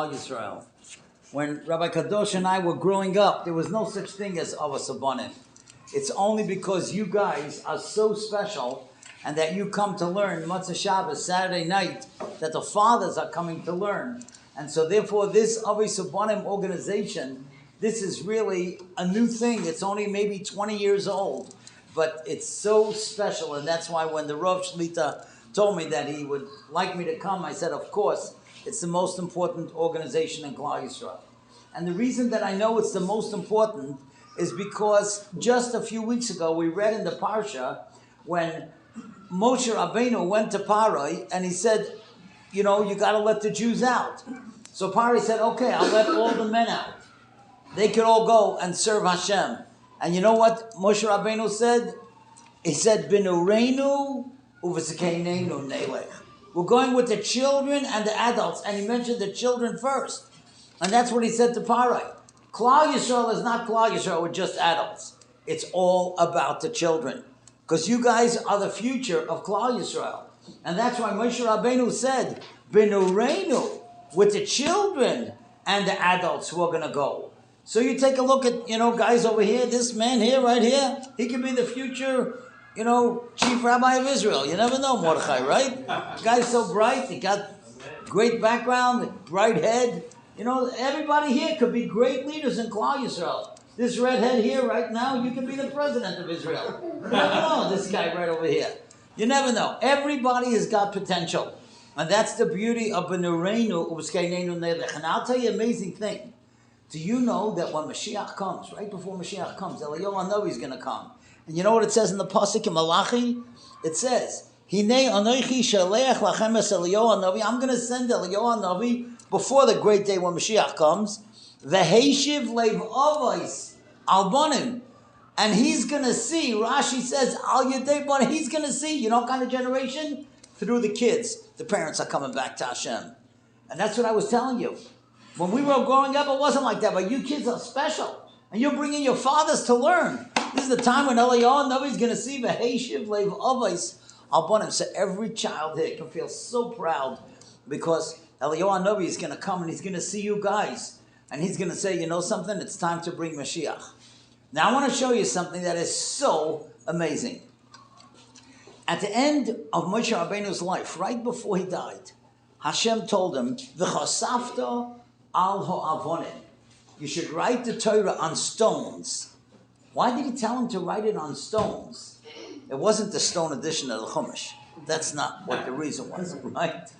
Israel. When Rabbi Kadosh and I were growing up, there was no such thing as Avos Ubanim. It's only because you guys are so special and that you come to learn Matzah Shabbos, Saturday night, that the fathers are coming to learn. And so therefore this Avos Ubanim organization, this is really a new thing. It's only maybe 20 years old, but it's so special. And that's why when the Rav Shlita told me that he would like me to come, I said, of course, it's the most important organization in Klal Yisrael. And the reason that I know it's the most important is because just a few weeks ago we read in the Parsha when Moshe Rabbeinu went to Parai and he said, you know, you got to let the Jews out. So Parai said, okay, I'll let all the men out. They could all go and serve Hashem. And you know what Moshe Rabbeinu said? He said, B'nureinu u'v'zekeineinu nelech. We're going with the children and the adults. And he mentioned the children first. And that's what he said to Parai. Klal Yisrael is not Klal Yisrael with just adults. It's all about the children. Because you guys are the future of Klal Yisrael. And that's why Moshe Rabbeinu said, B'nureinu, with the children and the adults who are going to go. So you take a look at, guys over here, this man here, right here, he could be the future, chief rabbi of Israel. You never know, Mordechai, right? Guy's so bright, he got great background, bright head. Everybody here could be great leaders in Klal Yisrael. This redhead here right now, you could be the president of Israel. You never know, this guy right over here. You never know. Everybody has got potential. And that's the beauty of B'nureinu u'v'zekeineinu nelech. And I'll tell you an amazing thing. Do you know that when Mashiach comes, right before Mashiach comes, Eliyahu Hanavi is going to come. And you know what it says in the Pasuk in Malachi? It says, Hinei anochi shaleach lachem es Eliyahu Hanavi. I'm going to send Eliyahu Hanavi before the great day when Mashiach comes. V'heishiv leiv avos al banim. And he's going to see, Rashi says, al yedei banim, he's going to see, you know what kind of generation? Through the kids. The parents are coming back to Hashem. And that's what I was telling you. When we were growing up, it wasn't like that. But you kids are special. And you're bringing your fathers to learn. This is the time when Eliyahu Hanavi is going to see v'heishiv leiv avos al banim. So every child here can feel so proud because Eliyahu Hanavi is going to come and he's going to see you guys. And he's going to say, you know something? It's time to bring Mashiach. Now I want to show you something that is so amazing. At the end of Moshe Rabbeinu's life, right before he died, Hashem told him, V'chosafta al ha'avonim. You should write the Torah on stones. Why did he tell him to write it on stones? It wasn't the stone edition of the Chumash. That's not what the reason was, right?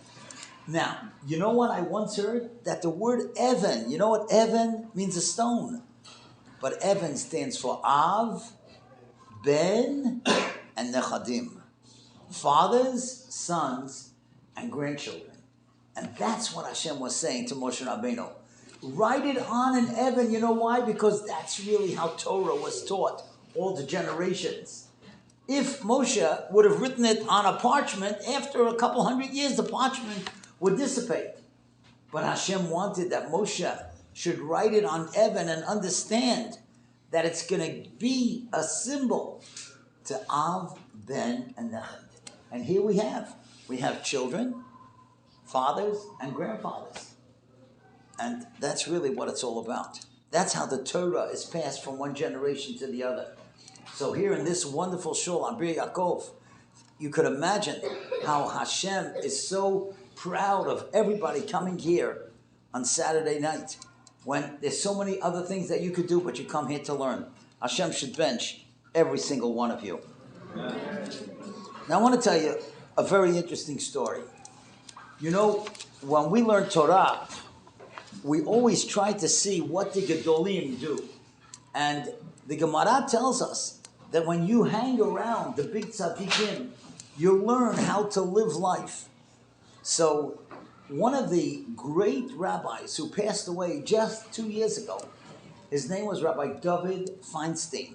Now, you know what I once heard? That the word Evan, you know what Evan means? A stone. But Evan stands for Av, Ben, and Nechadim. Fathers, sons, and grandchildren. And that's what Hashem was saying to Moshe Rabbeinu. Write it on an Evan. You know why? Because that's really how Torah was taught all the generations. If Moshe would have written it on a parchment, after a couple hundred years, the parchment would dissipate. But Hashem wanted that Moshe should write it on Evan and understand that it's going to be a symbol to Av, Ben, and Nechad. And here we have children, fathers, and grandfathers. And that's really what it's all about. That's how the Torah is passed from one generation to the other. So here in this wonderful shul on Bir Yaakov, you could imagine how Hashem is so proud of everybody coming here on Saturday night when there's so many other things that you could do, but you come here to learn. Hashem should bench every single one of you. Now I want to tell you a very interesting story. You know, when we learn Torah, we always try to see what the Gedolim do. And the Gemara tells us that when you hang around the big tzaddikim, you learn how to live life. So one of the great rabbis who passed away just 2 years ago, his name was Rabbi David Feinstein.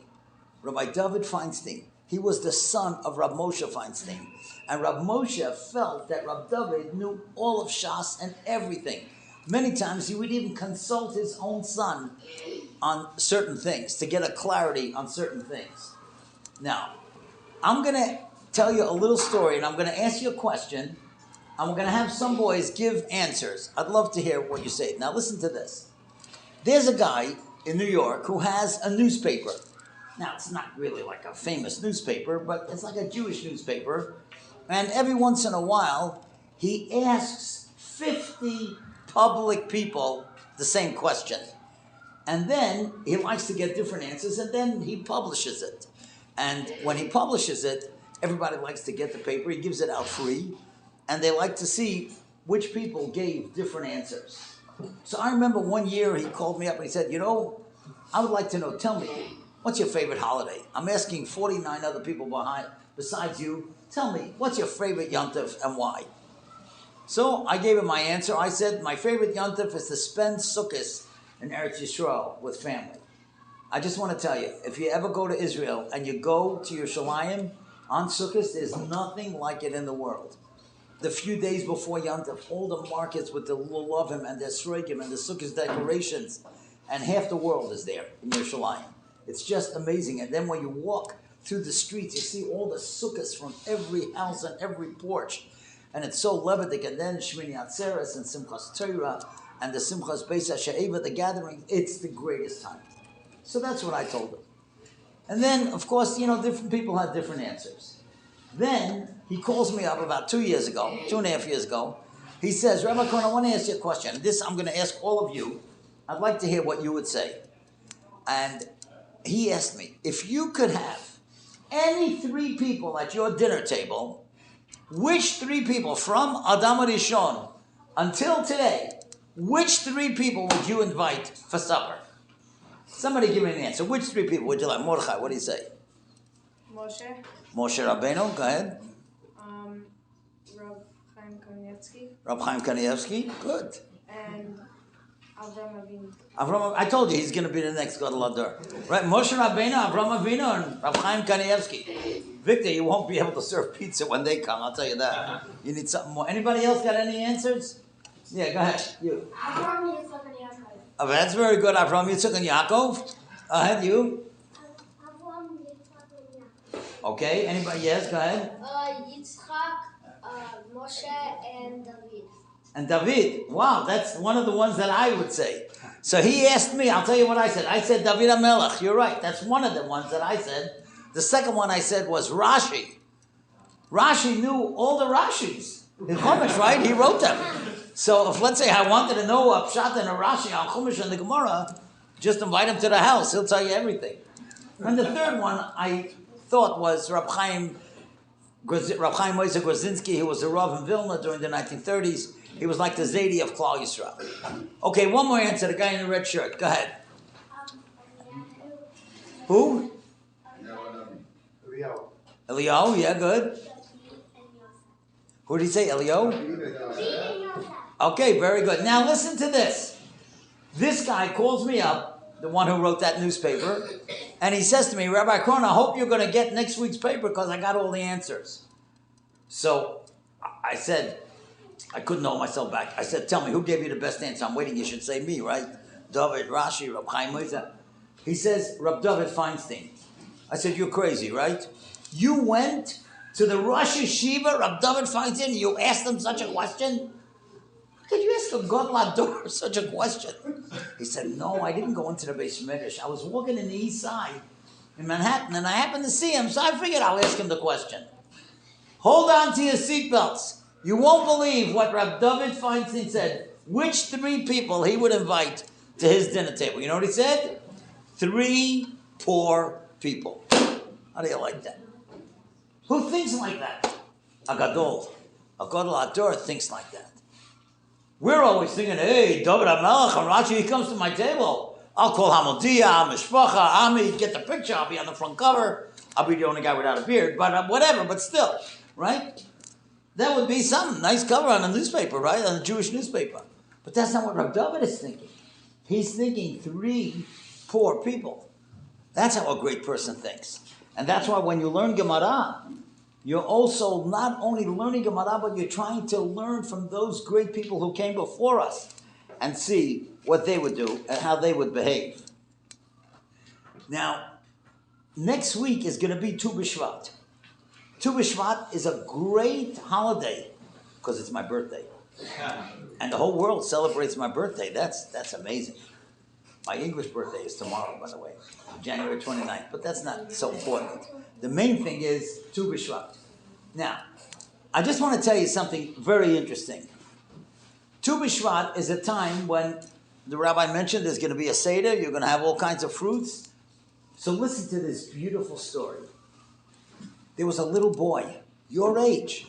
Rabbi David Feinstein. He was the son of Rab Moshe Feinstein. And Rab Moshe felt that Rab David knew all of Shas and everything. Many times he would even consult his own son on certain things to get a clarity on certain things. Now, I'm going to tell you a little story and I'm going to ask you a question and we're going to have some boys give answers. I'd love to hear what you say. Now listen to this. There's a guy in New York who has a newspaper. Now, it's not really like a famous newspaper, but it's like a Jewish newspaper. And every once in a while, he asks 50 public people the same question. And then he likes to get different answers, and then he publishes it. And when he publishes it, everybody likes to get the paper. He gives it out free. And they like to see which people gave different answers. So I remember one year he called me up and he said, I would like to know, tell me, what's your favorite holiday? I'm asking 49 other people besides you. Tell me, what's your favorite Yontif and why? So I gave him my answer. I said, my favorite Yontif is to spend Sukkot in Eretz Yisrael with family. I just want to tell you, if you ever go to Israel and you go to Yerushalayim on Sukkot, there's nothing like it in the world. The few days before Yontif, all the markets with the lulavim and the sroigim and the Sukkot decorations, and half the world is there in Yerushalayim. It's just amazing. And then when you walk through the streets, you see all the sukkahs from every house and every porch. And it's so levadik. And then Shmini Atzeres and Simchas Torah and the Simchas Paysach She'eva, the gathering, it's the greatest time. So that's what I told him. And then, of course, different people had different answers. Then he calls me up about 2.5 years ago. He says, Rabbi Krohn, I want to ask you a question. This I'm going to ask all of you. I'd like to hear what you would say. And he asked me, if you could have any 3 people at your dinner table, which 3 people from Adam Rishon until today, which 3 people would you invite for supper? Somebody give me an answer. Which 3 people would you like? Mordechai, what do you say? Moshe Rabbeinu, go ahead. Rab Chaim Kanievsky, good. And Avram I told you he's going to be the next Gadol Hador. Right, Moshe Rabbeinu, Avram Avinu, and Rab Chaim Kanievsky. Victor, you won't be able to serve pizza when they come, I'll tell you that. You need something more. Anybody else got any answers? Yeah, go ahead. You. Avram, Yitzchak, and Yaakov. Oh, that's very good. Avram, Yitzchak, and Yaakov. Go ahead, you. Avram, Yitzchak, and Yaakov. Okay, anybody? Yes, go ahead. Yitzchak, Moshe, and David. And David. Wow, that's one of the ones that I would say. So he asked me, I'll tell you what I said. I said David HaMelech. You're right. That's one of the ones that I said. The second one I said was Rashi. Rashi knew all the Rashis in Chumash, right? He wrote them. So if, let's say, I wanted to know a Pshat and a Rashi on Chumash and the Gemara, just invite him to the house. He'll tell you everything. And the third one I thought was Rab Chaim Moshe Grozinski, who was a Rav in Vilna during the 1930s. He was like the Zaidi of Klal Yisrael. Okay, one more answer. The guy in the red shirt. Go ahead. Who? Eliyahu, yeah, good. Who did he say? Eliyahu? Okay, very good. Now listen to this. This guy calls me up, the one who wrote that newspaper, and he says to me, Rabbi Krohn, I hope you're going to get next week's paper because I got all the answers. So I said, I couldn't hold myself back. I said, tell me, who gave you the best answer? I'm waiting, you should say me, right? David, Rashi, Rab Chaim Moshe. He says, Rab David Feinstein. I said, you're crazy, right? You went to the Rosh Yeshiva, Rab David Feinstein, and you asked him such a question? How could you ask a Gadol Hador such a question? He said, no, I didn't go into the Beis Midrash. I was walking in the east side in Manhattan, and I happened to see him, so I figured I'll ask him the question. Hold on to your seatbelts. You won't believe what Rab David Feinstein said. Which 3 people he would invite to his dinner table. You know what he said? 3 poor people. How do you like that? Who thinks like that? A Gadol Hador thinks like that. We're always thinking, hey, David HaMelech and Rashi, he comes to my table. I'll call Hamodia, Mishpacha, Ami, get the picture. I'll be on the front cover. I'll be the only guy without a beard, but whatever, but still, right? That would be some nice cover on a newspaper, right? On a Jewish newspaper. But that's not what Rab David is thinking. He's thinking 3 poor people. That's how a great person thinks. And that's why when you learn Gemara, you're also not only learning Gemara, but you're trying to learn from those great people who came before us and see what they would do and how they would behave. Now, next week is going to be Tu B'Shvat. Tu B'Shvat is a great holiday because it's my birthday. And the whole world celebrates my birthday. That's amazing. My English birthday is tomorrow, by the way, January 29th, but that's not so important. The main thing is Tu B'Shvat. Now, I just want to tell you something very interesting. Tu B'Shvat is a time when the rabbi mentioned there's going to be a Seder, you're going to have all kinds of fruits. So listen to this beautiful story. There was a little boy, your age,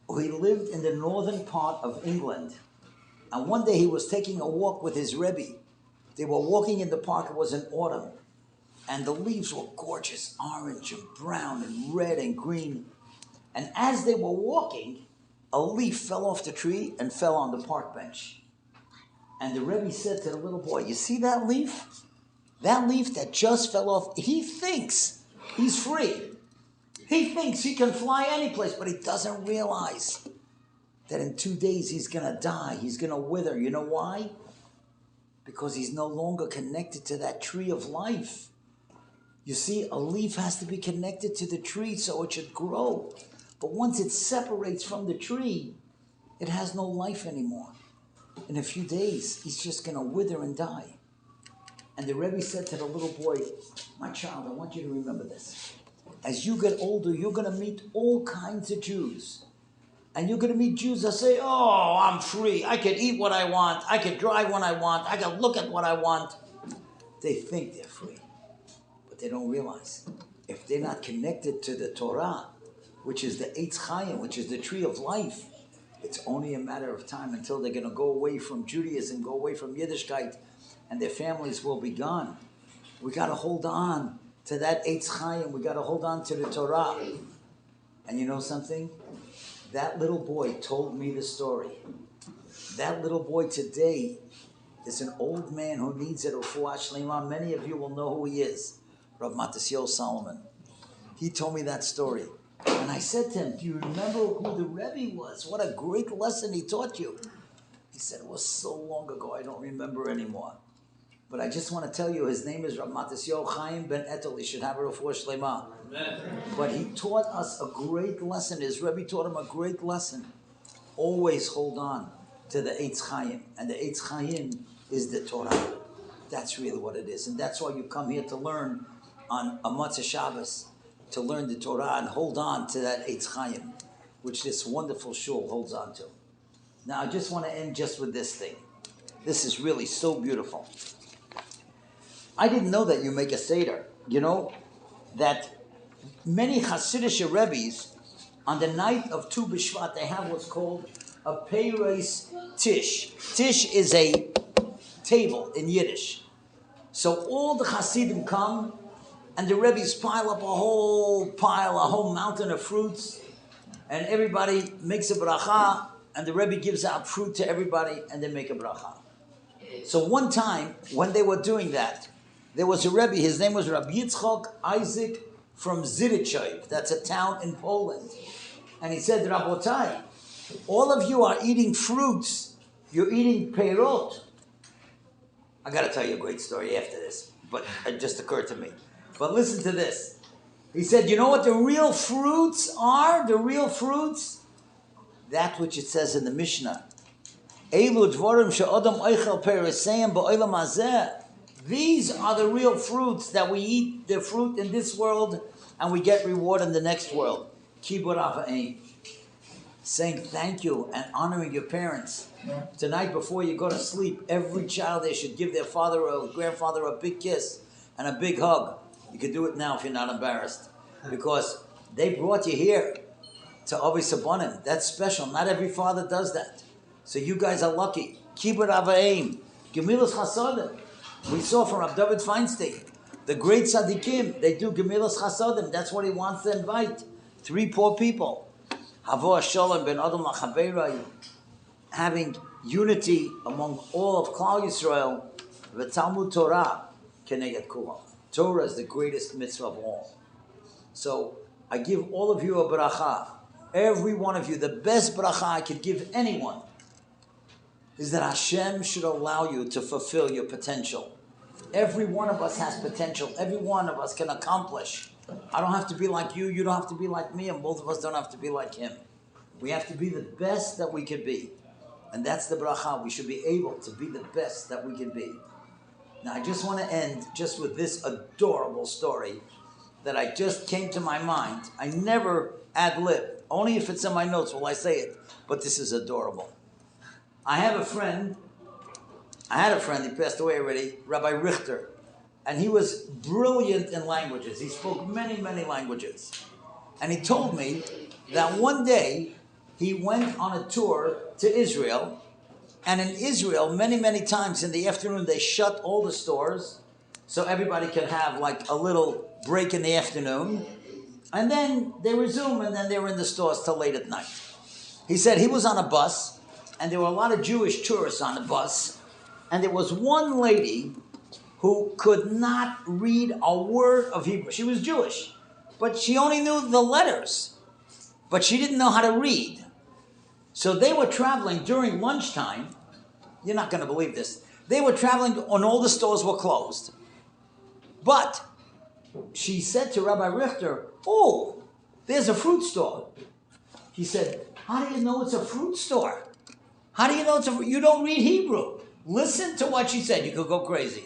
who he lived in the northern part of England. And one day he was taking a walk with his Rabbi. They were walking in the park, it was in autumn. And the leaves were gorgeous, orange and brown and red and green. And as they were walking, a leaf fell off the tree and fell on the park bench. And the Rebbe said to the little boy, you see that leaf? That leaf that just fell off, he thinks he's free. He thinks he can fly any place, but he doesn't realize that in 2 days he's going to die. He's going to wither. You know why? Because he's no longer connected to that tree of life. You see, a leaf has to be connected to the tree so it should grow. But once it separates from the tree, it has no life anymore. In a few days, he's just going to wither and die. And the Rebbe said to the little boy, my child, I want you to remember this. As you get older, you're going to meet all kinds of Jews. And you're going to meet Jews that say, oh, I'm free. I can eat what I want. I can drive when I want. I can look at what I want. They think they're free. But they don't realize. If they're not connected to the Torah, which is the Eitz Chaim, which is the tree of life, it's only a matter of time until they're going to go away from Judaism, go away from Yiddishkeit, and their families will be gone. We got to hold on to that Eitz Chaim. We got to hold on to the Torah. And you know something? That little boy told me the story. That little boy today is an old man who needs it. Many of you will know who he is. Rav Matisyahu Solomon. He told me that story. And I said to him, do you remember who the Rebbe was? What a great lesson he taught you. He said, it was so long ago, I don't remember anymore. But I just want to tell you, his name is Rav Matisyahu Chaim Ben Etel. He should have a refuah shlema. But he taught us a great lesson. His Rebbe taught him a great lesson. Always hold on to the Eitz Chaim. And the Eitz Chaim is the Torah. That's really what it is. And that's why you come here to learn on a Matzah Shabbos, to learn the Torah and hold on to that Eitz Chaim, which this wonderful shul holds on to. Now, I just want to end just with this thing. This is really so beautiful. I didn't know that you make a Seder. You know, that many Hasidic Rebbes, on the night of Tu B'Shvat, they have what's called a Peiros Tish. Tish is a table in Yiddish. So all the Hasidim come, and the Rebbes pile up a whole mountain of fruits, and everybody makes a bracha, and the Rebbe gives out fruit to everybody, and they make a bracha. So one time, when they were doing that, there was a Rebbe, his name was Rabbi Yitzchok Isaac from Zirichev. That's a town in Poland. And he said, Rabotai, all of you are eating fruits. You're eating peirot. I got to tell you a great story after this, but it just occurred to me. But listen to this. He said, you know what the real fruits are? The real fruits? That which it says in the Mishnah. Elu dvorim she'odam oichel perisayim ba'olam hazeh. These are the real fruits that we eat, the fruit in this world, and we get reward in the next world. Kibur ava'im. Saying thank you and honoring your parents. Tonight before you go to sleep, every child there should give their father or grandfather a big kiss and a big hug. You can do it now if you're not embarrassed. Because they brought you here to Ubanim. That's special. Not every father does that. So you guys are lucky. Kibur ava'im. Gemilas chasadim. We saw from Rabbi David Feinstein, the great tzaddikim, they do gemilas chasadim. That's what he wants to invite. 3 poor people. Havo Shalom ben Adam lachaverai, having unity among all of Klal Yisrael. V'talmud Torah keneged kulam. Torah is the greatest mitzvah of all. So I give all of you a bracha. Every one of you, the best bracha I could give anyone is that Hashem should allow you to fulfill your potential. Every one of us has potential. Every one of us can accomplish. I don't have to be like you. You don't have to be like me. And both of us don't have to be like him. We have to be the best that we can be. And that's the bracha. We should be able to be the best that we can be. Now, I just want to end just with this adorable story that I just came to my mind. I never ad-lib. Only if it's in my notes will I say it. But this is adorable. I had a friend, he passed away already, Rabbi Richter. And he was brilliant in languages. He spoke many, many languages. And he told me that one day he went on a tour to Israel. And in Israel, many, many times in the afternoon, they shut all the stores so everybody can have like a little break in the afternoon. And then they resume, and then they were in the stores till late at night. He said he was on a bus, and there were a lot of Jewish tourists on the bus. And there was one lady who could not read a word of Hebrew. She was Jewish, but she only knew the letters. But she didn't know how to read. So they were traveling during lunchtime. You're not going to believe this. They were traveling when all the stores were closed. But she said to Rabbi Richter, "Oh, there's a fruit store." He said, "How do you know it's a fruit store? How do you know you don't read Hebrew?" Listen to what she said. You could go crazy.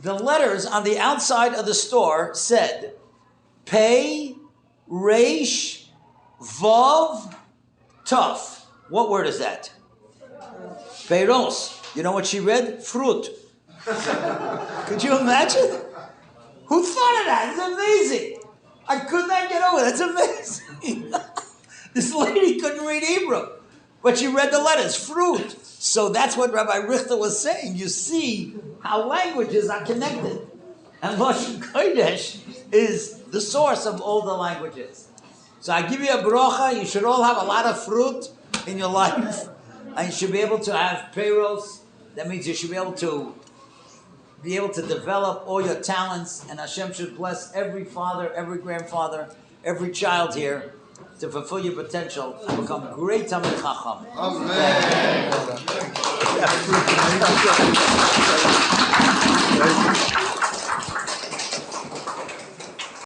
The letters on the outside of the store said, Pei, Reish, Vav, Tuf. What word is that? Peiros. You know what she read? Fruit. Could you imagine? Who thought of that? It's amazing. I could not get over it. It's amazing. This lady couldn't read Hebrew, but she read the letters, fruit. So that's what Rabbi Richter was saying. You see how languages are connected. And Lashon Kodesh is the source of all the languages. So I give you a bracha. You should all have a lot of fruit in your life. And you should be able to have payros. That means you should be able to develop all your talents. And Hashem should bless every father, every grandfather, every child here to fulfill your potential and become great Talmid Chacham. Amen.